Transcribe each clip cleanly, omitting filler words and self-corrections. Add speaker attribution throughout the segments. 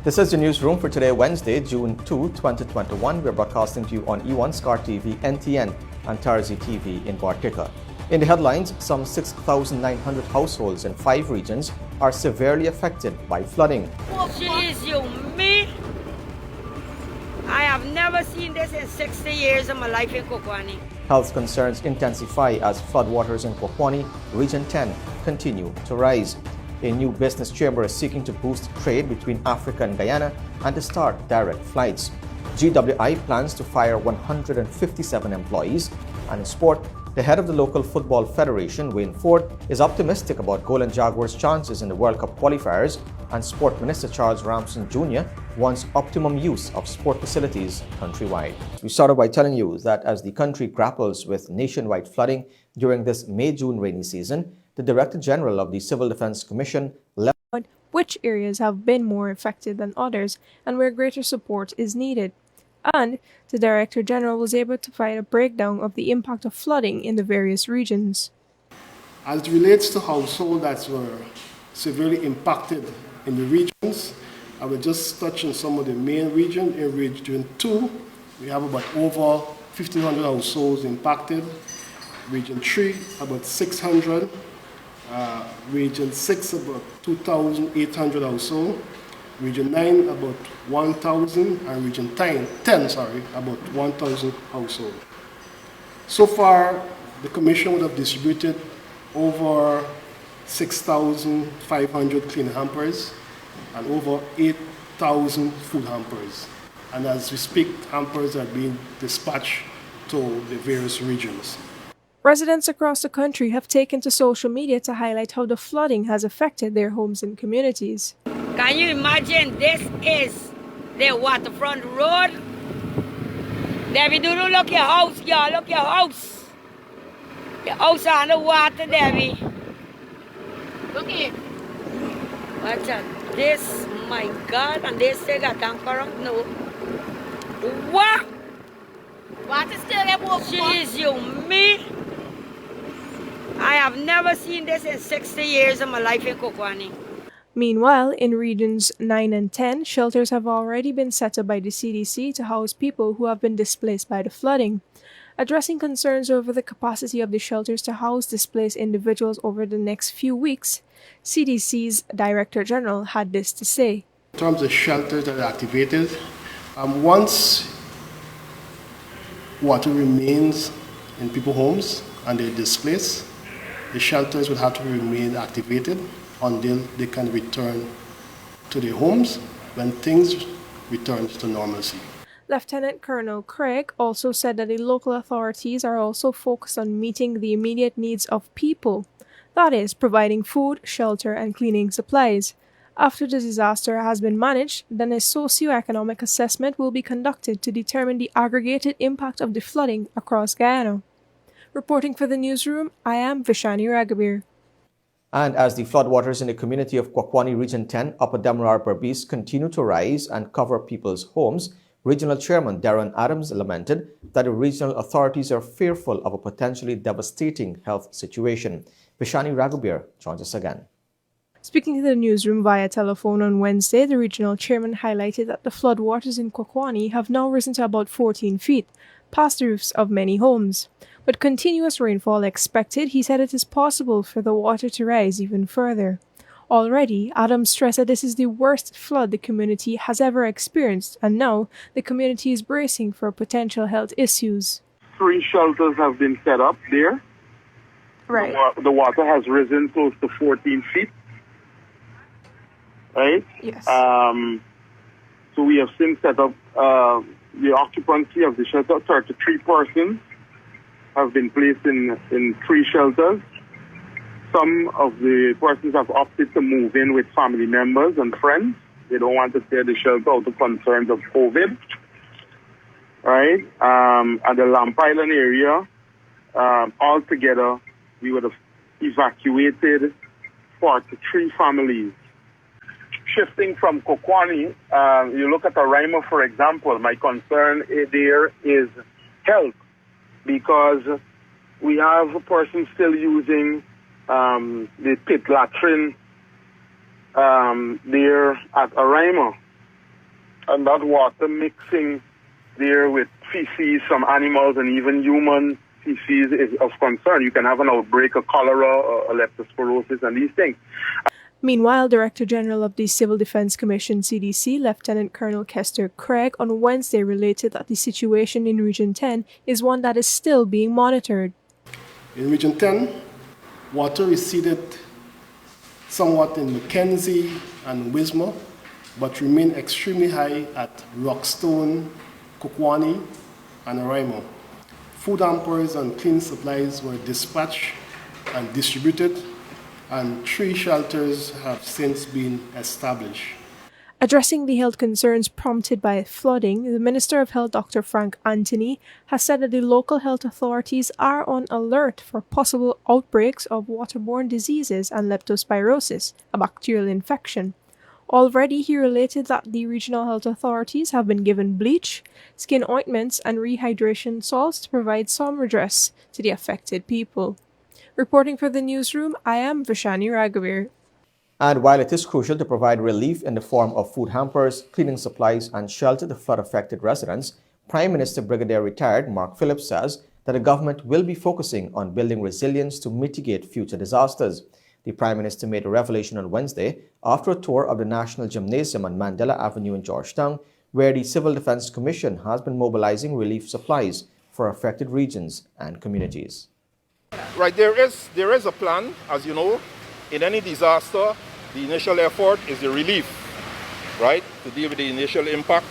Speaker 1: This is the newsroom for today, Wednesday, June 2, 2021. We're broadcasting to you on E1 Scar TV, NTN, and Tarzi TV in Bartica. In the headlines, some 6,900 households in 5 regions are severely affected by flooding.
Speaker 2: Jeez, you me? I have never seen this in 60 years of my life in Kokwani.
Speaker 1: Health concerns intensify as floodwaters in Kokwani, Region 10, continue to rise. A new business chamber is seeking to boost trade between Africa and Guyana and to start direct flights. GWI plans to fire 157 employees. And in sport, the head of the local football federation, Wayne Ford, is optimistic about Golan Jaguars' chances in the World Cup qualifiers, and Sport Minister Charles Ramson Jr. wants optimum use of sport facilities countrywide. We started by telling you that as the country grapples with nationwide flooding during this May-June rainy season, the Director General of the Civil Defense Commission left
Speaker 3: which areas have been more affected than others and where greater support is needed. And the Director General was able to provide a breakdown of the impact of flooding in the various regions.
Speaker 4: As it relates to households that were severely impacted in the regions, I will just touch on some of the main regions. In Region 2, we have about over 1,500 households impacted. Region 3, about 600. Region 6, about 2,800 households. Region 9, about 1,000. And Region 10, about 1,000 households. So far, the Commission would have distributed over 6,500 clean hampers and over 8,000 food hampers. And as we speak, hampers are being dispatched to the various regions.
Speaker 3: Residents across the country have taken to social media to highlight how the flooding has affected their homes and communities.
Speaker 2: Can you imagine this is the waterfront road? Debbie, do look at your house, y'all. Look at your house. Your house on the water, Debbie. Look here. Watch out. This, my God, and they still got anchor up. No. What? What is still there? Jeez, you me? I have never seen this in 60 years of my life in Kokwani.
Speaker 3: Meanwhile, in Regions 9 and 10, shelters have already been set up by the CDC to house people who have been displaced by the flooding. Addressing concerns over the capacity of the shelters to house displaced individuals over the next few weeks, CDC's Director General had this to say.
Speaker 4: In terms of shelters that are activated, once water remains in people's homes and they're displaced, the shelters will have to remain activated until they can return to their homes when things return to normalcy.
Speaker 3: Lieutenant Colonel Craig also said that the local authorities are also focused on meeting the immediate needs of people, that is, providing food, shelter, and cleaning supplies. After the disaster has been managed, then a socio-economic assessment will be conducted to determine the aggregated impact of the flooding across Guyana. Reporting for the newsroom, I am Vishani Ragabir.
Speaker 1: And as the floodwaters in the community of Kokwani Region 10, Upper Demerara Berbice continue to rise and cover people's homes, Regional Chairman Darren Adams lamented that the regional authorities are fearful of a potentially devastating health situation. Vishani Raghuber joins us again.
Speaker 3: Speaking to the newsroom via telephone on Wednesday, the regional chairman highlighted that the floodwaters in Kokwani have now risen to about 14 feet, past the roofs of many homes. With continuous rainfall expected, he said it is possible for the water to rise even further. Already, Adams stressed that this is the worst flood the community has ever experienced, and now the community is bracing for potential health issues.
Speaker 5: 3 shelters have been set up there.
Speaker 3: Right.
Speaker 5: The water has risen close to 14 feet. Right?
Speaker 3: Yes.
Speaker 5: So we have since set up the occupancy of the shelter. 33 persons have been placed in 3 shelters. Some of the persons have opted to move in with family members and friends. They don't want to stay at the shelter out of concerns of COVID. Right? At the Lamp Island area, altogether, we would have evacuated 43 families. Shifting from Kokwani, you look at Araima, for example, my concern there is health, because we have a person still using the pit latrine there at Araima. and that water mixing there with feces from animals and even human feces is of concern. You can have an outbreak of cholera or leptospirosis and these things.
Speaker 3: Meanwhile, Director General of the Civil Defense Commission CDC, Lieutenant Colonel Kester Craig, on Wednesday related that the situation in Region 10 is one that is still being monitored.
Speaker 4: In Region 10, water receded somewhat in Mackenzie and Wismar, but remained extremely high at Rockstone, Kokwani, and Araimo. Food hampers and cleaning supplies were dispatched and distributed, and 3 shelters have since been established.
Speaker 3: Addressing the health concerns prompted by flooding, the Minister of Health, Dr. Frank Anthony, has said that the local health authorities are on alert for possible outbreaks of waterborne diseases and leptospirosis, a bacterial infection. Already, he related that the regional health authorities have been given bleach, skin ointments, and rehydration salts to provide some redress to the affected people. Reporting for the newsroom, I am Vishani Raghavir.
Speaker 1: And while it is crucial to provide relief in the form of food hampers, cleaning supplies, and shelter to flood-affected residents, Prime Minister Brigadier Retired Mark Phillips says that the government will be focusing on building resilience to mitigate future disasters. The Prime Minister made a revelation on Wednesday after a tour of the National Gymnasium on Mandela Avenue in Georgetown, where the Civil Defense Commission has been mobilizing relief supplies for affected regions and communities.
Speaker 6: Right, there is a plan, as you know. In any disaster, the initial effort is the relief, right, to deal with the initial impact.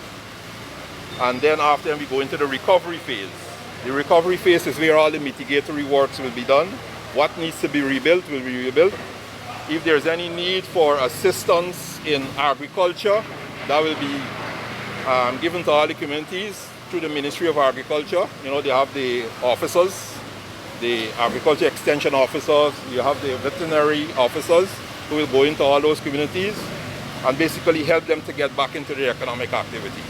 Speaker 6: And then after we go into the recovery phase. The recovery phase is where all the mitigatory works will be done. What needs to be rebuilt will be rebuilt. If there's any need for assistance in agriculture, that will be given to all the communities through the Ministry of Agriculture. You know, they have the officers, the agriculture extension officers, you have the veterinary officers who will go into all those communities and basically help them to get back into their economic activity.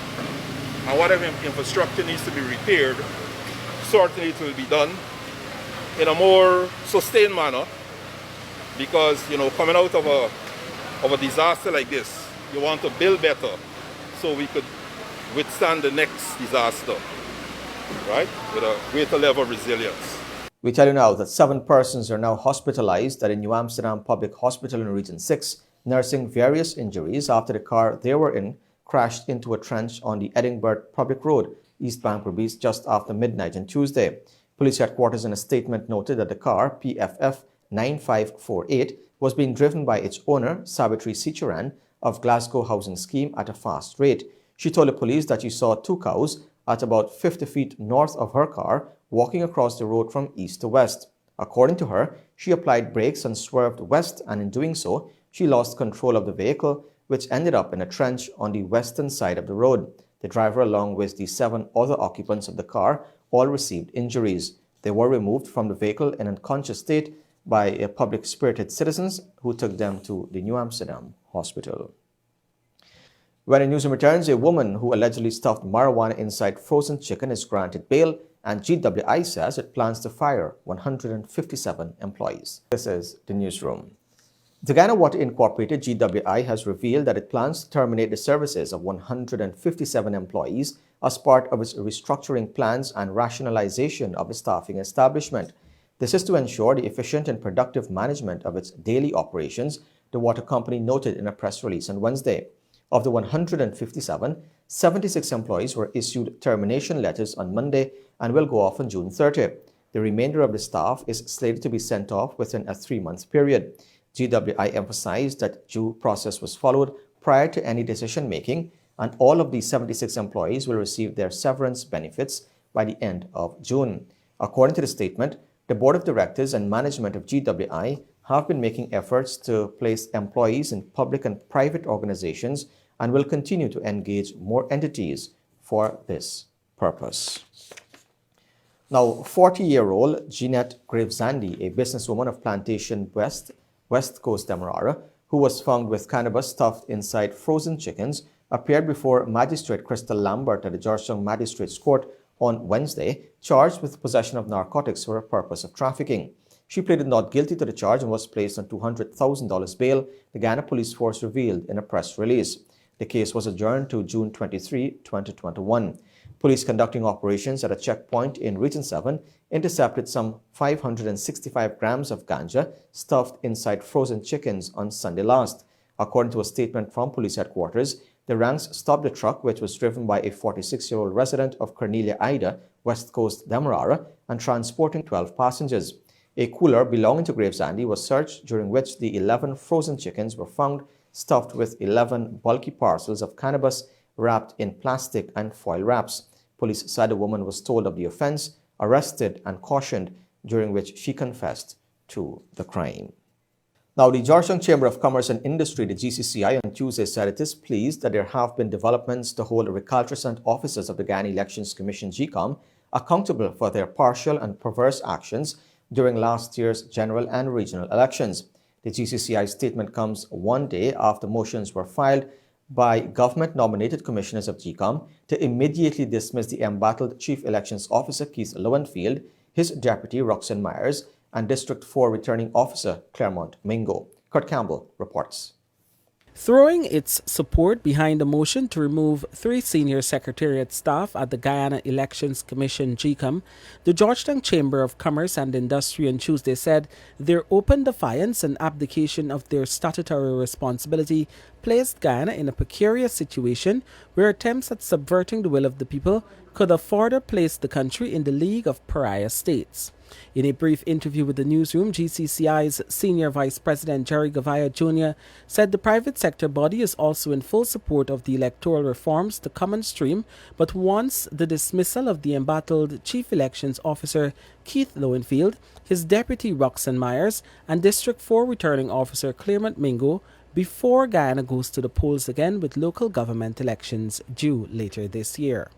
Speaker 6: And whatever infrastructure needs to be repaired, certainly it will be done in a more sustained manner, because, you know, coming out of a disaster like this, you want to build better so we could withstand the next disaster, right, with a greater level of resilience.
Speaker 1: We tell you now that 7 persons are now hospitalized at a New Amsterdam public hospital in Region 6, nursing various injuries after the car they were in crashed into a trench on the Edinburgh Public Road, East Bank Release, just after midnight on Tuesday. Police headquarters in a statement noted that the car, PFF 9548, was being driven by its owner, Sabotage Cichuran, of Glasgow Housing Scheme at a fast rate. She told the police that she saw 2 cows at about 50 feet north of her car walking across the road from east to west. According to her, she applied brakes and swerved west, and in doing so, she lost control of the vehicle, which ended up in a trench on the western side of the road. The driver, along with the 7 other occupants of the car, all received injuries. They were removed from the vehicle in unconscious state by public-spirited citizens who took them to the New Amsterdam hospital. When the newsroom returns, a woman who allegedly stuffed marijuana inside frozen chicken is granted bail, and GWI says it plans to fire 157 employees. This is the newsroom. The Guyana Water Incorporated, GWI, has revealed that it plans to terminate the services of 157 employees as part of its restructuring plans and rationalization of the staffing establishment. This is to ensure the efficient and productive management of its daily operations, the water company noted in a press release on Wednesday. Of the 157, 76 employees were issued termination letters on Monday and will go off on June 30. The remainder of the staff is slated to be sent off within a 3-month period. GWI emphasized that due process was followed prior to any decision-making, and all of the 76 employees will receive their severance benefits by the end of June. According to the statement, the board of directors and management of GWI have been making efforts to place employees in public and private organizations and will continue to engage more entities for this purpose. Now, 40-year-old Jeanette Gravesandi, a businesswoman of Plantation West Coast Demerara, who was found with cannabis stuffed inside frozen chickens, appeared before Magistrate Crystal Lambert at the Georgetown Magistrates Court on Wednesday, charged with possession of narcotics for a purpose of trafficking. She pleaded not guilty to the charge and was placed on $200,000 bail, the Guyana Police Force revealed in a press release. The case was adjourned to June 23, 2021. Police conducting operations at a checkpoint in Region 7 intercepted some 565 grams of ganja stuffed inside frozen chickens on Sunday last. According to a statement from police headquarters, the ranks stopped the truck, which was driven by a 46-year-old resident of Cornelia Ida, West Coast, Demerara, and transporting 12 passengers. A cooler belonging to Gravesandi was searched, during which the 11 frozen chickens were found stuffed with 11 bulky parcels of cannabis wrapped in plastic and foil wraps. Police said the woman was told of the offense, arrested, and cautioned, during which she confessed to the crime. Now, the Georgetown Chamber of Commerce and Industry, the GCCI, on Tuesday said it is pleased that there have been developments to hold recalcitrant officers of the Guyana Elections Commission, GECOM, accountable for their partial and perverse actions during last year's general and regional elections. The GCCI statement comes one day after motions were filed by government-nominated commissioners of GECOM to immediately dismiss the embattled Chief Elections Officer Keith Lowenfield, his deputy Roxanne Myers, and District 4 Returning Officer Claremont Mingo. Kurt Campbell reports.
Speaker 7: Throwing its support behind the motion to remove 3 senior secretariat staff at the Guyana Elections Commission, GECOM, the Georgetown Chamber of Commerce and Industry on Tuesday said their open defiance and abdication of their statutory responsibility placed Guyana in a precarious situation where attempts at subverting the will of the people could have further placed the country in the league of pariah states. In a brief interview with the Newsroom, GCCI's Senior Vice President Jerry Gavaya Jr. said the private sector body is also in full support of the electoral reforms to come on stream, but wants the dismissal of the embattled Chief Elections Officer Keith Lowenfield, his deputy Roxanne Myers, and District 4 Returning Officer Claremont Mingo before Guyana goes to the polls again with local government elections due later this year.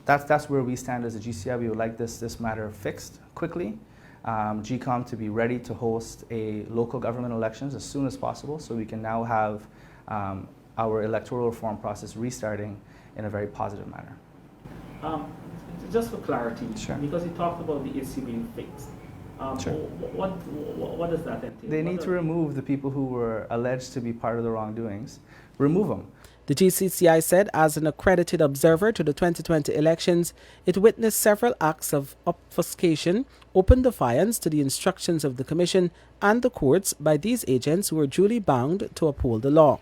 Speaker 8: That's where we stand as a GCI. We would like this matter fixed quickly. GECOM to be ready to host a local government elections as soon as possible, so we can now have our electoral reform process restarting in a very positive manner.
Speaker 9: Just for clarity,
Speaker 8: sure.
Speaker 9: Because you talked about the issue being fixed.
Speaker 8: Sure.
Speaker 9: What does that entail?
Speaker 8: They need to remove the people who were alleged to be part of the wrongdoings. Remove them.
Speaker 7: The GCCI said, as an accredited observer to the 2020 elections, it witnessed several acts of obfuscation, open defiance to the instructions of the Commission and the courts by these agents who were duly bound to uphold the law.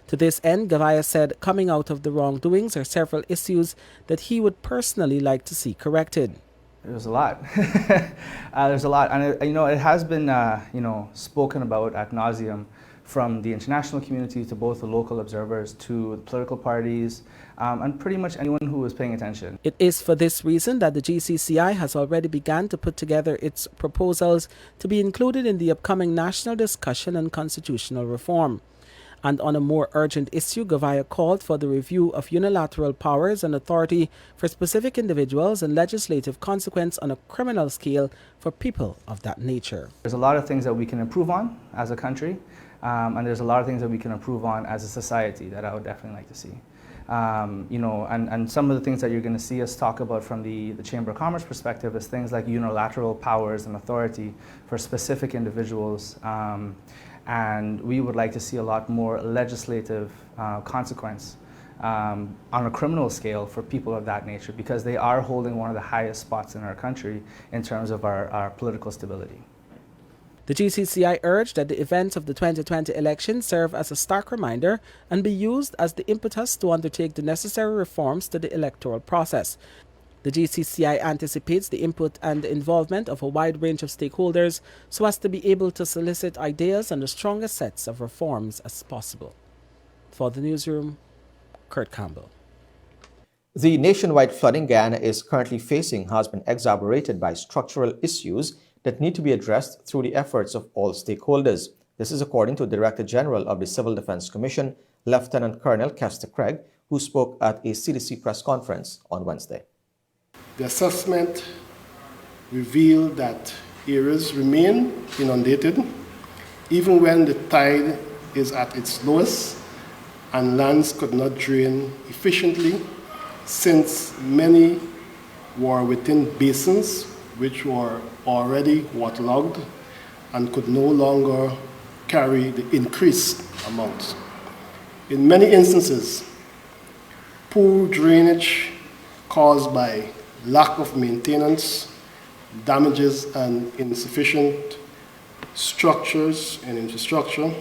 Speaker 7: To this end, Gavaya said, coming out of the wrongdoings are several issues that he would personally like to see corrected.
Speaker 8: There's a lot. There's a lot. And, it has been, spoken about ad nauseum from the international community to both the local observers to the political parties and pretty much anyone who is paying attention.
Speaker 7: It is for this reason that the GCCI has already begun to put together its proposals to be included in the upcoming national discussion on constitutional reform. And on a more urgent issue, Gavaya called for the review of unilateral powers and authority for specific individuals and legislative consequence on a criminal scale for people of that nature.
Speaker 8: There's a lot of things that we can improve on as a country. And there's a lot of things that we can improve on as a society that I would definitely like to see. And some of the things that you're going to see us talk about from the Chamber of Commerce perspective is things like unilateral powers and authority for specific individuals. And we would like to see a lot more legislative consequence on a criminal scale for people of that nature, because they are holding one of the highest spots in our country in terms of our political stability.
Speaker 7: The GCCI urged that the events of the 2020 election serve as a stark reminder and be used as the impetus to undertake the necessary reforms to the electoral process. The GCCI anticipates the input and involvement of a wide range of stakeholders so as to be able to solicit ideas on the strongest sets of reforms as possible. For the Newsroom, Kurt Campbell.
Speaker 1: The nationwide flooding Guyana is currently facing has been exacerbated by structural issues that need to be addressed through the efforts of all stakeholders. This is according to Director General of the Civil Defense Commission, Lieutenant Colonel Kester Craig, who spoke at a CDC press conference on Wednesday.
Speaker 4: The assessment revealed that areas remain inundated even when the tide is at its lowest and lands could not drain efficiently, since many were within basins which were already waterlogged and could no longer carry the increased amounts. In many instances, poor drainage caused by lack of maintenance, damages and insufficient structures and infrastructure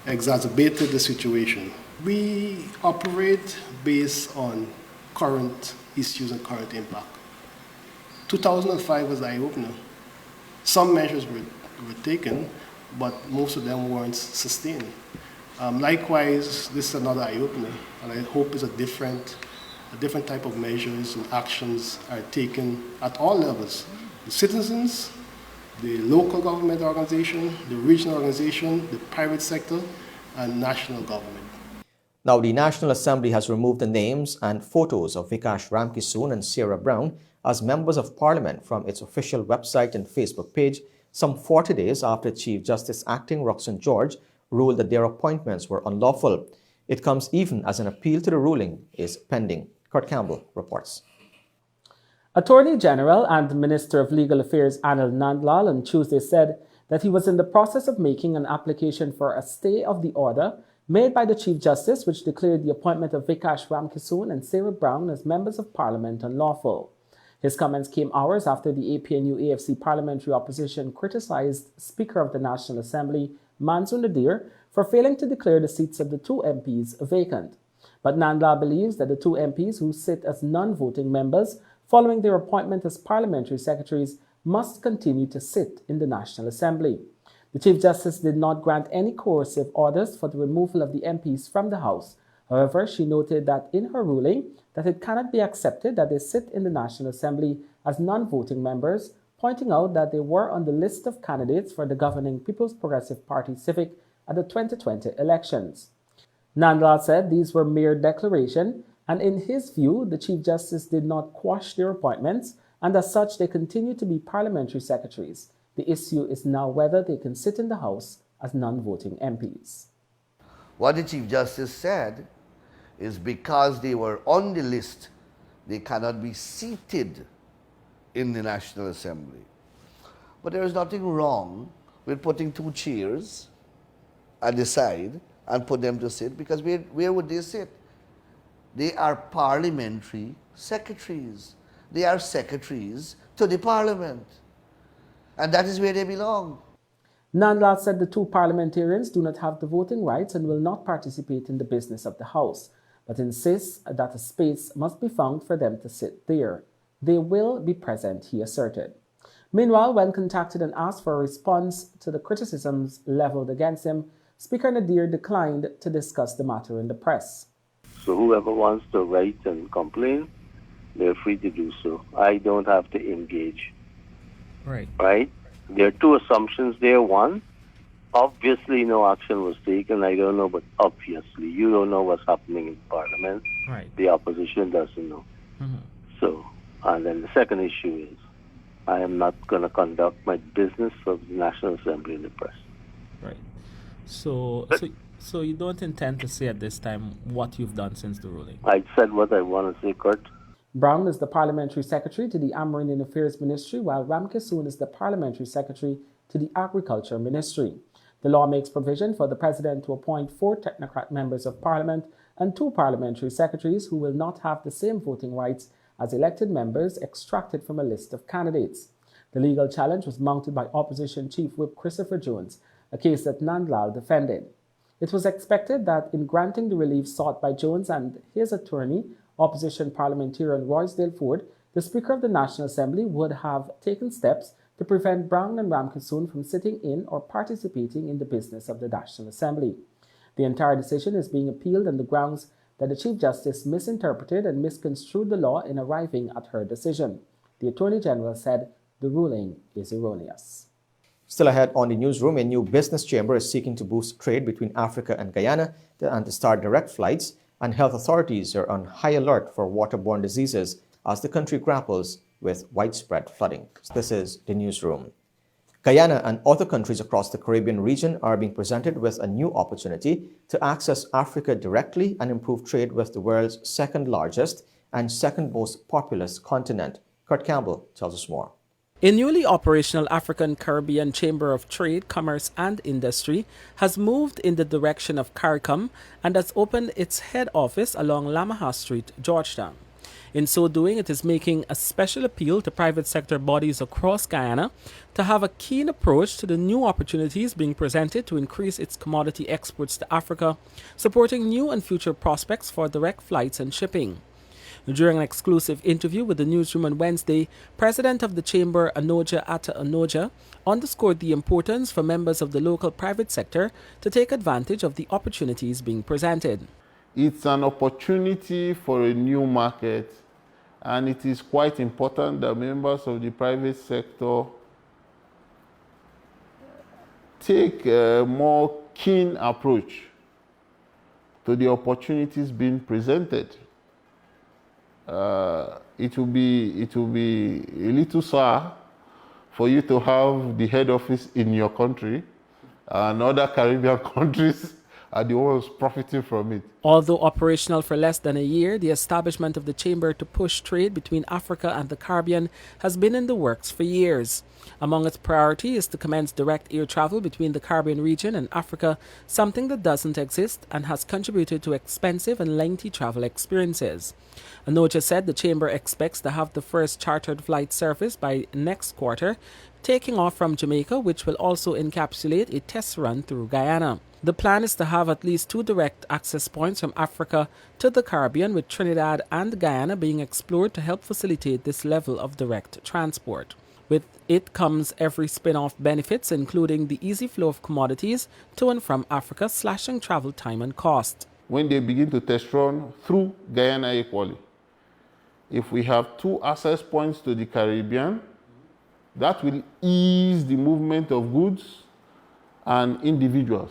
Speaker 4: exacerbated the situation. We operate based on current issues and current impact. 2005 was the eye-opener. Some measures were taken, but most of them weren't sustained. Likewise, this is another eye-opener, and I hope it's a different type of measures and actions are taken at all levels. The citizens, the local government organization, the regional organization, the private sector, and national government.
Speaker 1: Now, the National Assembly has removed the names and photos of Vikash Ramkissoon and Sarah Brown as members of Parliament from its official website and Facebook page some 40 days after Chief Justice Acting Roxanne George ruled that their appointments were unlawful. It comes even as an appeal to the ruling is pending. Kurt Campbell reports.
Speaker 7: Attorney General and Minister of Legal Affairs Anil Nandlal on Tuesday said that he was in the process of making an application for a stay of the order made by the Chief Justice, which declared the appointment of Vikash Ramkissoon and Sarah Brown as members of Parliament unlawful. His comments came hours after the APNU-AFC parliamentary opposition criticized Speaker of the National Assembly, Mansour Nadir, for failing to declare the seats of the two MPs vacant. But Nandlal believes that the two MPs who sit as non-voting members following their appointment as parliamentary secretaries must continue to sit in the National Assembly. The Chief Justice did not grant any coercive orders for the removal of the MPs from the House. However, she noted that in her ruling that it cannot be accepted that they sit in the National Assembly as non-voting members, pointing out that they were on the list of candidates for the governing People's Progressive Party Civic at the 2020 elections. Nandlal said these were mere declaration, and in his view, the Chief Justice did not quash their appointments, and as such, they continue to be parliamentary secretaries. The issue is now whether they can sit in the House as non-voting MPs.
Speaker 10: What the Chief Justice said is because they were on the list, they cannot be seated in the National Assembly. But there is nothing wrong with putting two chairs at the side and put them to sit, because where would they sit? They are parliamentary secretaries. They are secretaries to the Parliament. And that is where they belong.
Speaker 7: Nandlal said the two parliamentarians do not have the voting rights and will not participate in the business of the House, but insists that a space must be found for them to sit there. They will be present, he asserted. Meanwhile, when contacted and asked for a response to the criticisms leveled against him, Speaker Nadir declined to discuss the matter in the press.
Speaker 11: So whoever wants to write and complain, they're free to do so. I don't have to engage. Right? There are two assumptions there. One, obviously no action was taken. I don't know, but obviously you don't know what's happening in Parliament.
Speaker 9: Right.
Speaker 11: The opposition doesn't know. So, and then the second issue is, I am not going to conduct my business of the National Assembly in the press.
Speaker 9: Right. So you don't intend to say at this time what you've done since the ruling?
Speaker 11: I said what I want to say, Kurt.
Speaker 7: Brown is the Parliamentary Secretary to the Amerindian Affairs Ministry, while Ramkissoon is the Parliamentary Secretary to the Agriculture Ministry. The law makes provision for the President to appoint 4 technocrat members of Parliament and 2 parliamentary secretaries who will not have the same voting rights as elected members extracted from a list of candidates. The legal challenge was mounted by Opposition Chief Whip Christopher Jones, a case that Nandlal defended. It was expected that in granting the relief sought by Jones and his attorney, Opposition parliamentarian Roysdale Ford, the Speaker of the National Assembly would have taken steps to prevent Brown and Ramkissoon from sitting in or participating in the business of the National Assembly. The entire decision is being appealed on the grounds that the Chief Justice misinterpreted and misconstrued the law in arriving at her decision. The Attorney General said the ruling is erroneous.
Speaker 1: Still ahead on the newsroom, a new business chamber is seeking to boost trade between Africa and Guyana and to start direct flights, and health authorities are on high alert for waterborne diseases as the country grapples with widespread flooding. This is the newsroom. Guyana and other countries across the Caribbean region are being presented with a new opportunity to access Africa directly and improve trade with the world's second largest and second most populous continent. Kurt Campbell tells us more.
Speaker 7: A newly operational African-Caribbean Chamber of Trade, Commerce and Industry has moved in the direction of CARICOM and has opened its head office along Lamaha Street, Georgetown. In so doing, it is making a special appeal to private sector bodies across Guyana to have a keen approach to the new opportunities being presented to increase its commodity exports to Africa, supporting new and future prospects for direct flights and shipping. During an exclusive interview with the Newsroom on Wednesday, President of the Chamber, Anoja Atta Anoja, underscored the importance for members of the local private sector to take advantage of the opportunities being presented.
Speaker 12: It's an opportunity for a new market, and it is quite important that members of the private sector take a more keen approach to the opportunities being presented. It will be a little sour for you to have the head office in your country and other Caribbean countries are the ones profiting from it.
Speaker 7: Although operational for less than a year, the establishment of the chamber to push trade between Africa and the Caribbean has been in the works for years. Among its priorities is to commence direct air travel between the Caribbean region and Africa, something that doesn't exist and has contributed to expensive and lengthy travel experiences. Anoja said the chamber expects to have the first chartered flight service by next quarter, taking off from Jamaica, which will also encapsulate a test run through Guyana. The plan is to have at least 2 direct access points from Africa to the Caribbean, with Trinidad and Guyana being explored to help facilitate this level of direct transport. With it comes every spin-off benefits, including the easy flow of commodities to and from Africa, slashing travel time and cost.
Speaker 12: When they begin to test run through Guyana equally, if we have 2 access points to the Caribbean, that will ease the movement of goods and individuals,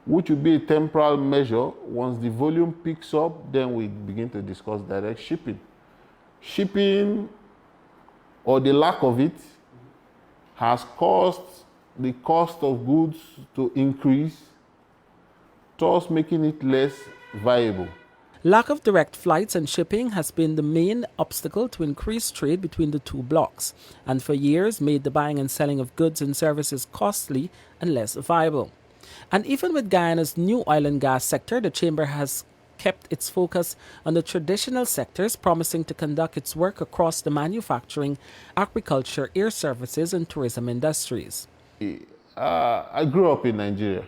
Speaker 12: which will be a temporal measure. Once the volume picks up, then we begin to discuss direct shipping. Shipping, or the lack of it, has caused the cost of goods to increase, thus making it less viable.
Speaker 7: Lack of direct flights and shipping has been the main obstacle to increased trade between the 2 blocks, and for years made the buying and selling of goods and services costly and less viable. And even with Guyana's new oil and gas sector, the Chamber has kept its focus on the traditional sectors, promising to conduct its work across the manufacturing, agriculture, air services, and tourism industries.
Speaker 12: I grew up in Nigeria,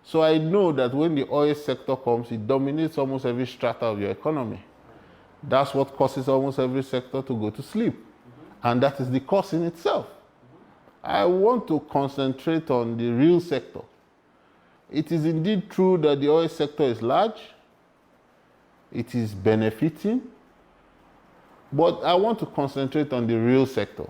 Speaker 12: so I know that when the oil sector comes, it dominates almost every strata of your economy. That's what causes almost every sector to go to sleep, and that is the cause in itself. I want to concentrate on the real sector. It is indeed true that the oil sector is large, it is benefiting, but I want to concentrate on the real sector.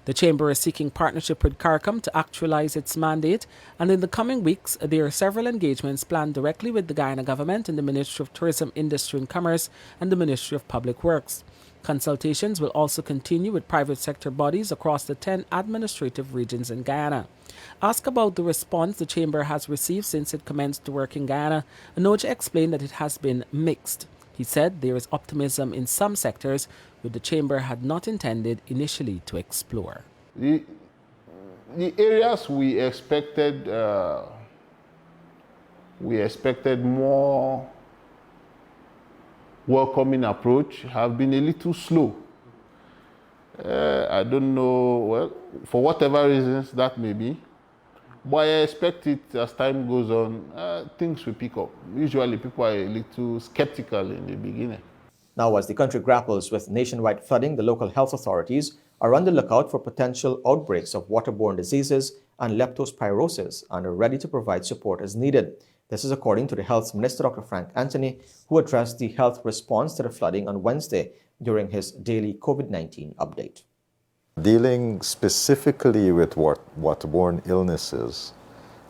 Speaker 7: The Chamber is seeking partnership with CARICOM to actualize its mandate, and in the coming weeks, there are several engagements planned directly with the Guyana Government and the Ministry of Tourism, Industry and Commerce and the Ministry of Public Works. Consultations will also continue with private sector bodies across the 10 administrative regions in Guyana. Asked about the response the Chamber has received since it commenced to work in Guyana, Anoja explained that it has been mixed. He said there is optimism in some sectors which the Chamber had not intended initially to explore.
Speaker 12: The areas we expected more welcoming approach have been a little slow. I don't know, well, for whatever reasons that may be, but I expect it as time goes on, things will pick up. Usually people are a little skeptical in the beginning.
Speaker 1: Now, as the country grapples with nationwide flooding, the local health authorities are on the lookout for potential outbreaks of waterborne diseases and leptospirosis and are ready to provide support as needed. This is according to the Health Minister, Dr. Frank Anthony, who addressed the health response to the flooding on Wednesday during his daily COVID-19 update.
Speaker 13: Dealing specifically with waterborne illnesses,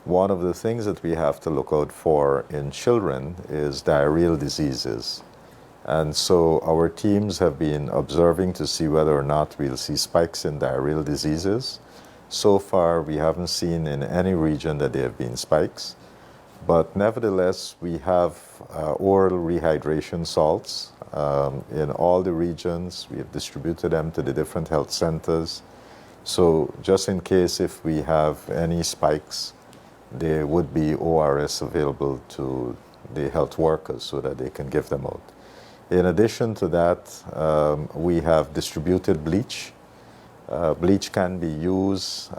Speaker 13: one of the things that we have to look out for in children is diarrheal diseases. And so our teams have been observing to see whether or not we'll see spikes in diarrheal diseases. So far, we haven't seen in any region that there have been spikes. But nevertheless, we have oral rehydration salts in all the regions. We have distributed them to the different health centers. So just in case if we have any spikes, there would be ORS available to the health workers so that they can give them out. In addition to that, we have distributed bleach. Bleach can be used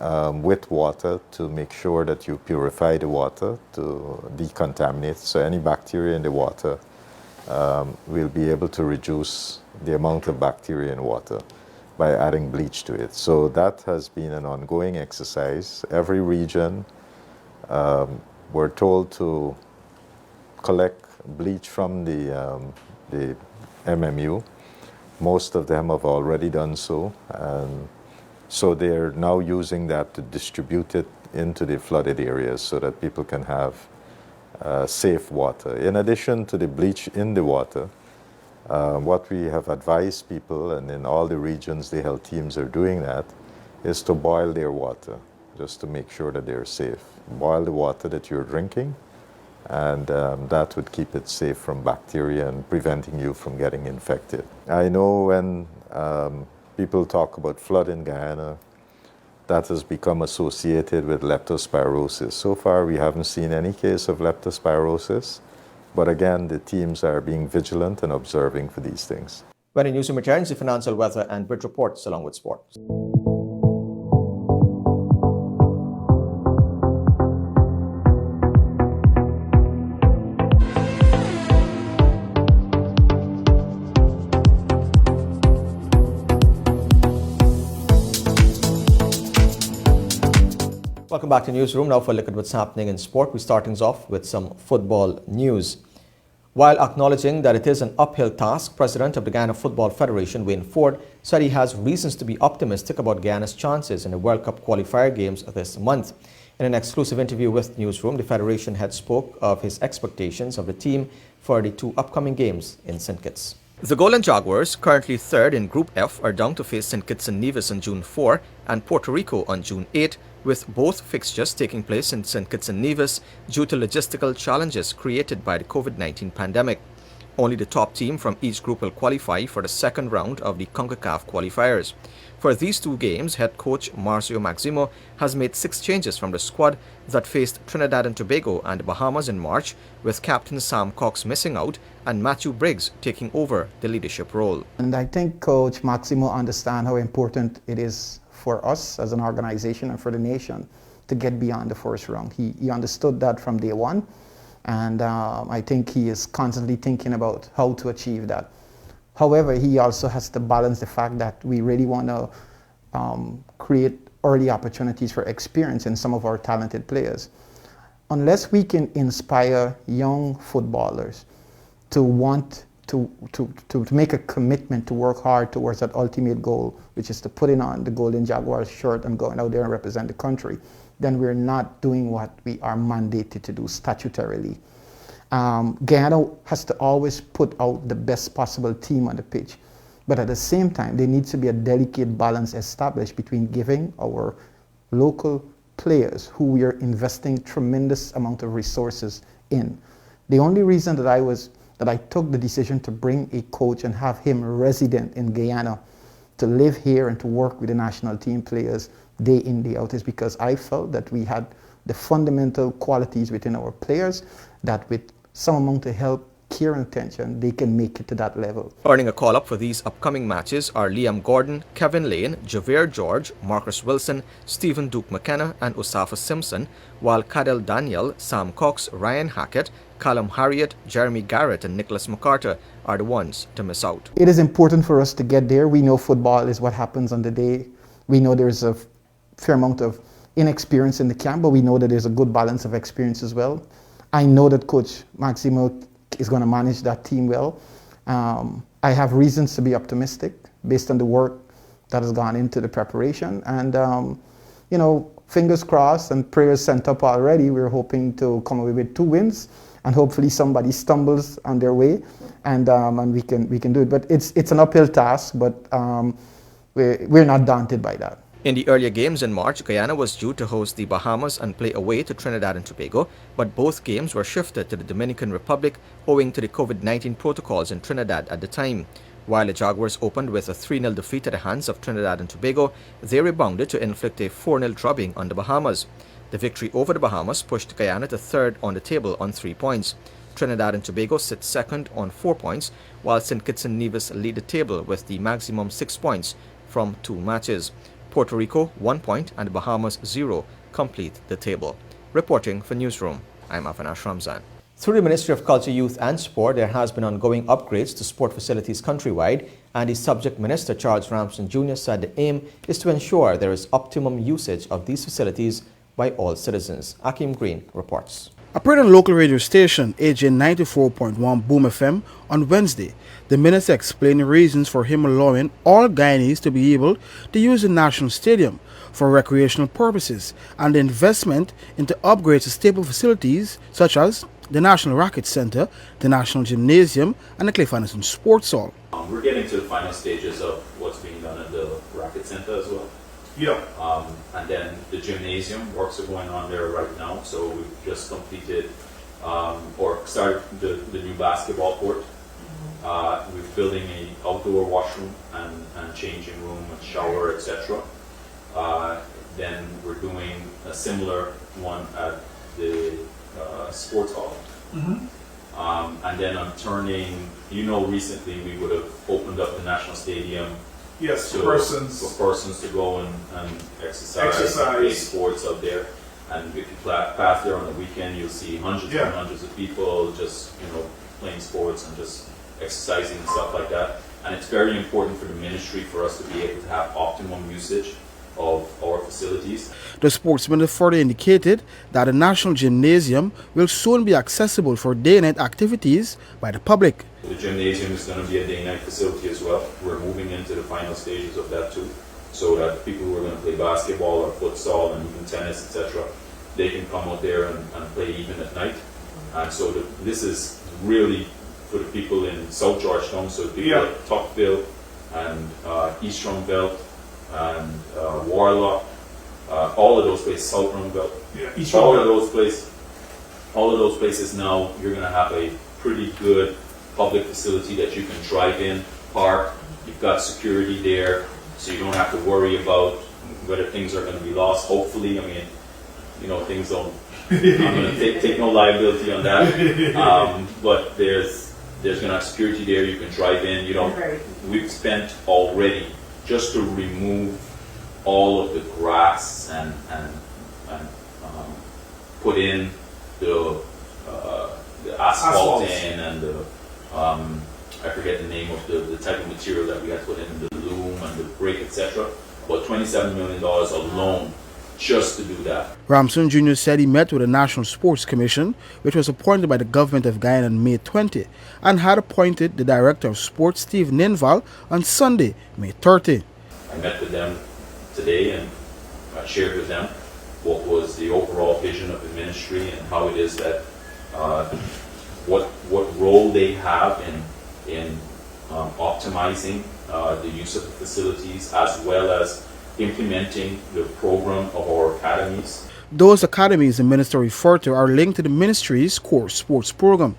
Speaker 13: with water to make sure that you purify the water to decontaminate. So any bacteria in the water will be able to reduce the amount of bacteria in water by adding bleach to it. So that has been an ongoing exercise. Every region, we're told to collect bleach from the MMU. Most of them have already done so, and so they're now using that to distribute it into the flooded areas so that people can have safe water. In addition to the bleach in the water, what we have advised people, and in all the regions the health teams are doing that, is to boil their water, just to make sure that they're safe. Boil the water that you're drinking, and that would keep it safe from bacteria and preventing you from getting infected. I know when people talk about flood in Guyana, that has become associated with leptospirosis. So far, we haven't seen any case of leptospirosis, but again, the teams are being vigilant and observing for these things.
Speaker 1: When the newsroom returns, the financial, weather, and bridge reports along with sports. Welcome back to Newsroom. Now for a look at what's happening in sport. We're starting off with some football news. While acknowledging that it is an uphill task, President of the Guyana Football Federation, Wayne Ford, said he has reasons to be optimistic about Guyana's chances in the World Cup qualifier games this month. In an exclusive interview with Newsroom, the Federation head spoke of his expectations of the team for the two upcoming games in St. Kitts. The Golden Jaguars, currently third in Group F, are down to face St. Kitts and Nevis on June 4 and Puerto Rico on June 8, with both fixtures taking place in St. Kitts and Nevis due to logistical challenges created by the COVID-19 pandemic. Only the top team from each group will qualify for the second round of the CONCACAF qualifiers. For these two games, head coach Marcio Maximo has made 6 changes from the squad that faced Trinidad and Tobago and the Bahamas in March, with captain Sam Cox missing out and Matthew Briggs taking over the leadership role.
Speaker 14: And I think Coach Maximo understands how important it is for us as an organization and for the nation to get beyond the first round. He understood that from day one, and I think he is constantly thinking about how to achieve that. However, he also has to balance the fact that we really want to create early opportunities for experience in some of our talented players. Unless we can inspire young footballers to want to make a commitment to work hard towards that ultimate goal, which is to putting on the Golden Jaguars shirt and going out there and represent the country, then we're not doing what we are mandated to do statutorily. Guyana has to always put out the best possible team on the pitch, but at the same time, there needs to be a delicate balance established between giving our local players, who we are investing tremendous amount of resources in. The only reason that I took the decision to bring a coach and have him resident in Guyana to live here and to work with the national team players day in, day out is because I felt that we had the fundamental qualities within our players that with some amount of help, care and attention, they can make it to that level.
Speaker 1: Earning a call-up for these upcoming matches are Liam Gordon, Kevin Lane, Javier George, Marcus Wilson, Stephen Duke McKenna and Usafa Simpson, while Cadel Daniel, Sam Cox, Ryan Hackett, Callum Harriott, Jeremy Garrett and Nicholas MacArthur are the ones to miss out.
Speaker 14: It is important for us to get there. We know football is what happens on the day. We know there's a fair amount of inexperience in the camp, but we know that there's a good balance of experience as well. I know that Coach Maximo is going to manage that team well. I have reasons to be optimistic based on the work that has gone into the preparation. And, you know, fingers crossed and prayers sent up already. We're hoping to come away with 2 wins and hopefully somebody stumbles on their way and we can do it. But it's an uphill task, but we're not daunted by that.
Speaker 1: In the earlier games in March, Guyana was due to host the Bahamas and play away to Trinidad and Tobago, but both games were shifted to the Dominican Republic owing to the COVID-19 protocols in Trinidad at the time. While the Jaguars opened with a 3-0 defeat at the hands of Trinidad and Tobago, they rebounded to inflict a 4-0 drubbing on the Bahamas. The victory over the Bahamas pushed Guyana to third on the table on 3 points. Trinidad and Tobago sit second on 4 points, while St. Kitts and Nevis lead the table with the maximum 6 points from 2 matches. Puerto Rico 1 point and the Bahamas 0 complete the table. Reporting for Newsroom, I'm Avinash Ramzan. Through the Ministry of Culture, Youth and Sport, there has been ongoing upgrades to sport facilities countrywide, and the subject minister, Charles Ramsden Jr., said the aim is to ensure there is optimum usage of these facilities by all citizens. Akim Green reports.
Speaker 15: Operating a local radio station, AJ 94.1 Boom FM, on Wednesday, the minister explained the reasons for him allowing all Guyanese to be able to use the National Stadium for recreational purposes and the investment into upgrades to staple facilities such as the National Racquet Center, the National Gymnasium, and the Cliff Anderson Sports Hall.
Speaker 16: We're getting to the final stages of what's being done at the Racquet Center as well.
Speaker 15: Yeah.
Speaker 16: And then the gymnasium works are going on there right now. So we've just completed or started the new basketball court. We're building an outdoor washroom and changing room and shower, etc. Then we're doing a similar one at the sports hall. And then I'm turning, recently we would have opened up the National Stadium.
Speaker 15: Yes,
Speaker 16: for persons to go and exercise. And play sports out there. And if you pass there on the weekend, you'll see hundreds and hundreds of people just, playing sports and just exercising and stuff like that. And it's very important for the ministry for us to be able to have optimum usage of our facilities.
Speaker 15: The sportsman further indicated that the National Gymnasium will soon be accessible for day-night activities by the public.
Speaker 16: The gymnasium is going to be a day-night facility as well. We're moving into the final stages of that too, so that people who are going to play basketball or futsal and even tennis, etc., they can come out there and play even at night. And so this is really for the people in South Georgetown, so the people at Tuckville and East Rumbelt and Warlock, all of those places, South Rumbelt, all of those places now you're going to have a pretty good public facility that you can drive in, park. You've got security there, so you don't have to worry about whether things are going to be lost. Hopefully, things don't. I'm going to take no liability on that. But there's going to have security there. You can drive in. We've spent already just to remove all of the grass and put in the asphalt in and the I forget the name of the type of material that we had to put in, the loom and the brake, etc. About $27 million alone just to do that.
Speaker 15: Ramson Jr. said he met with the National Sports Commission, which was appointed by the government of Guyana on May 20, and had appointed the Director of Sports, Steve Ninval, on Sunday, May 30.
Speaker 16: I met with them today and I shared with them what was the overall vision of the ministry and how it is that what role they have in optimizing the use of the facilities as well as implementing the program of our academies.
Speaker 15: Those academies the minister referred to are linked to the ministry's core sports program.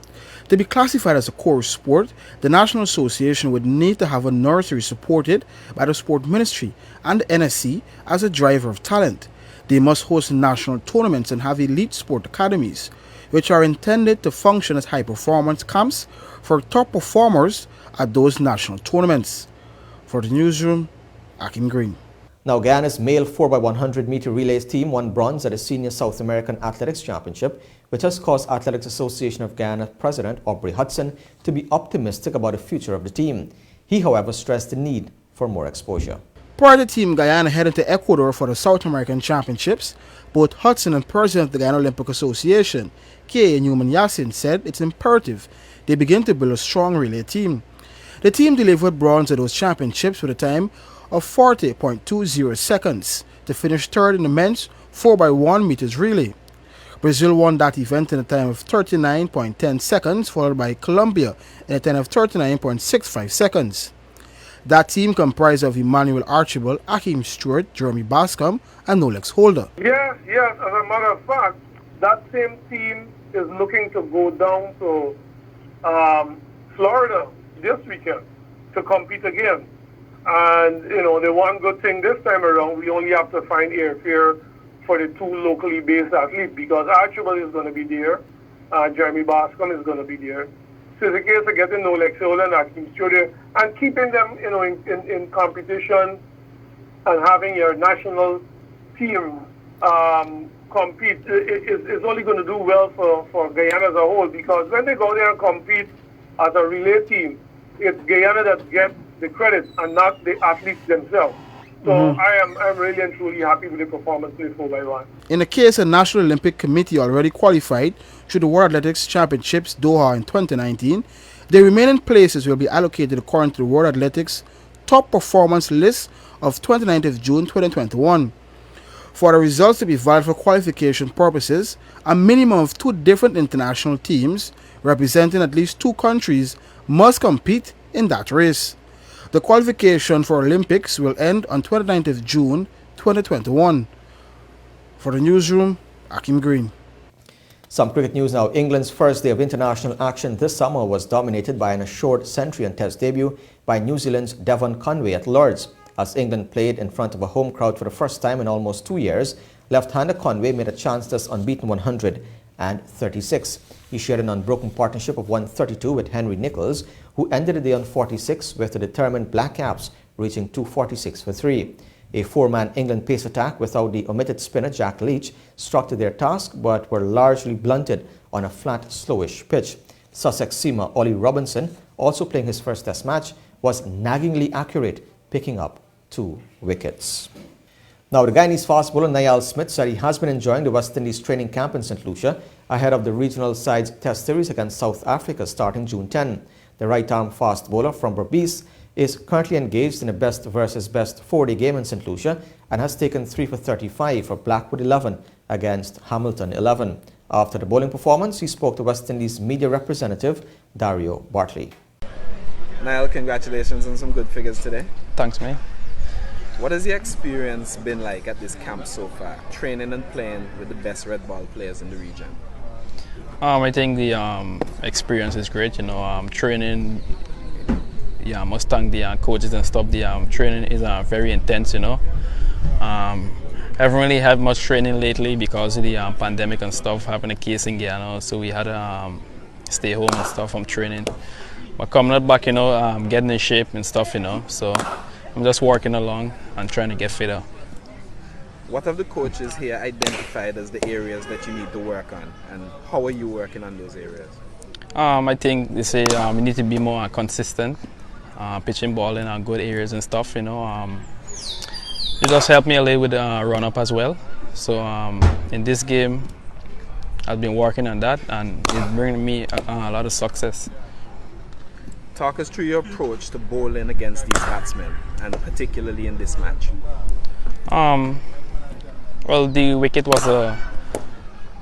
Speaker 15: To be classified as a core sport, the National Association would need to have a nursery supported by the Sport Ministry and the NSC as a driver of talent. They must host national tournaments and have elite sport academies, which are intended to function as high-performance camps for top performers at those national tournaments. For the Newsroom, Akim Green.
Speaker 1: Now, Guyana's male 4x100 meter relays team won bronze at the Senior South American Athletics Championship, which has caused Athletics Association of Guyana President Aubrey Hudson to be optimistic about the future of the team. He, however, stressed the need for more exposure.
Speaker 15: Prior to Team Guyana heading to Ecuador for the South American Championships, both Hudson and President of the Guyana Olympic Association, K.A. Newman Yassin, said it's imperative they begin to build a strong relay team. The team delivered bronze at those championships with a time of 40.20 seconds to finish third in the men's 4x1 meters relay. Brazil won that event in a time of 39.10 seconds, followed by Colombia in a time of 39.65 seconds. That team comprised of Emmanuel Archibald, Akeem Stewart, Jeremy Bascom, and Nolex Holder.
Speaker 17: Yes, as a matter of fact, that same team is looking to go down to Florida this weekend to compete again. And, the one good thing this time around, we only have to find airfare for the two locally based athletes, because Archibald is going to be there, Jeremy Bascom is going to be there. So it's a case of getting Nolex Holder and Akeem Stewart and keeping them, in competition and having your national team compete is only going to do well for Guyana as a whole, because when they go there and compete as a relay team, it's Guyana that gets the credit and not the athletes themselves. So I'm really and truly happy with the performance in the 4x1.
Speaker 15: In the case, the National Olympic Committee already qualified through the World Athletics Championships Doha in 2019. The remaining places will be allocated according to the World Athletics Top Performance List of 29th June 2021. For the results to be valid for qualification purposes, a minimum of 2 different international teams representing at least 2 countries must compete in that race. The qualification for Olympics will end on 29th June 2021. For the newsroom, Akim Green.
Speaker 1: Some cricket news now. England's first day of international action this summer was dominated by an assured century and test debut by New Zealand's Devon Conway at Lord's. As England played in front of a home crowd for the first time in almost 2 years, left-hander Conway made a chanceless unbeaten 136. He shared an unbroken partnership of 132 with Henry Nicholls, who ended the day on 46 with the determined Black Caps reaching 246 for 3. A 4-man England pace attack without the omitted spinner Jack Leach struck to their task, but were largely blunted on a flat, slowish pitch. Sussex seamer Ollie Robinson, also playing his first test match, was naggingly accurate, picking up 2 wickets. Now, the Guyanese fast bowler Niall Smith said he has been enjoying the West Indies training camp in St. Lucia ahead of the regional side's test series against South Africa starting June 10. The right-arm fast bowler from Berbice is currently engaged in a best versus best 4-day game in St. Lucia and has taken 3 for 35 for Blackwood 11 against Hamilton 11. After the bowling performance, he spoke to West Indies media representative Dario Bartley.
Speaker 18: Niall, congratulations on some good figures today.
Speaker 19: Thanks, mate.
Speaker 18: What has your experience been like at this camp so far, training and playing with the best red ball players in the region?
Speaker 19: I think the experience is great. Training. I must thank the coaches and stuff. The training is very intense. Haven't really had much training lately because of the pandemic and stuff. Having a case in Guyana, so we had to stay home and stuff from training. But coming up back, getting in shape and stuff. So I'm just working along and trying to get fitter.
Speaker 18: What have the coaches here identified as the areas that you need to work on, and how are you working on those areas?
Speaker 19: I think they say we need to be more consistent, pitching ball in good areas and stuff. It just helped me a little with run up as well. So in this game, I've been working on that, and it's bringing me a lot of success.
Speaker 18: Talk us through your approach to bowling against these batsmen, and particularly in this match.
Speaker 19: Well, the wicket was a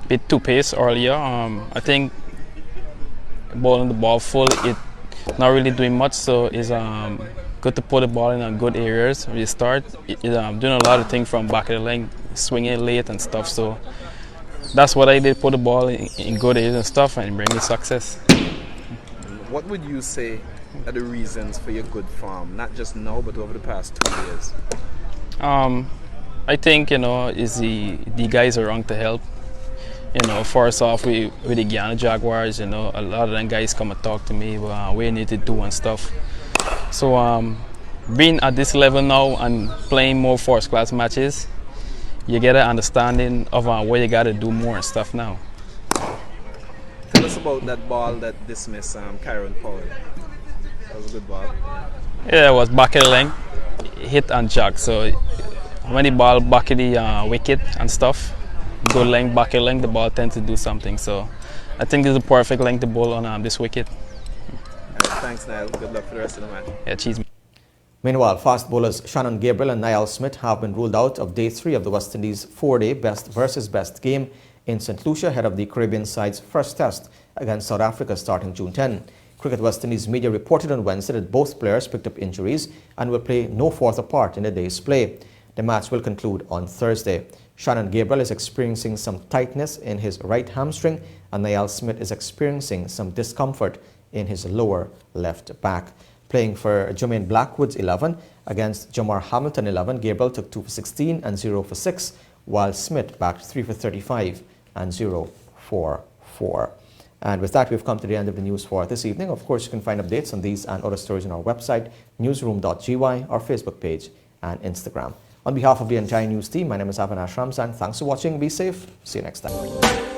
Speaker 19: bit too pace earlier. I think bowling the ball full, it not really doing much, so it's good to put the ball in good areas when you start. Doing a lot of things from back of the leg, swinging it late and stuff. So that's what I did, put the ball in good areas and stuff, and bring me success.
Speaker 18: What would you say are the reasons for your good form, not just now, but over the past 2 years?
Speaker 19: I think, is the guys around to help. First off, with the Guyana Jaguars, a lot of them guys come and talk to me about what you need to do and stuff. So being at this level now and playing more first-class matches, you get an understanding of what you got to do more and stuff now.
Speaker 18: Tell us about that ball that dismissed Kyron Powell. That was a good ball.
Speaker 19: Yeah, it was back of the length, hit and jog. So when the ball back of the wicket and stuff, good length, back of length, the ball tends to do something. So I think this is the perfect length to bowl on this wicket.
Speaker 18: Thanks, Niall. Good luck for the rest of the match.
Speaker 19: Yeah, cheers.
Speaker 1: Meanwhile, fast bowlers Shannon Gabriel and Niall Smith have been ruled out of Day 3 of the West Indies 4-day best versus best game in St. Lucia ahead of the Caribbean side's first test against South Africa starting June 10. Cricket West Indies media reported on Wednesday that both players picked up injuries and will play no further part in the day's play. The match will conclude on Thursday. Shannon Gabriel is experiencing some tightness in his right hamstring, and Niall Smith is experiencing some discomfort in his lower left back. Playing for Jermaine Blackwood's 11 against Jamar Hamilton 11, Gabriel took 2 for 16 and 0 for 6, while Smith backed 3 for 35 and 0 for 4. And with that, we've come to the end of the news for this evening. Of course, you can find updates on these and other stories on our website, Newsroom.gy, our Facebook page, and Instagram. On behalf of the entire news team, my name is Avinash Ramzan. Thanks for watching. Be safe. See you next time.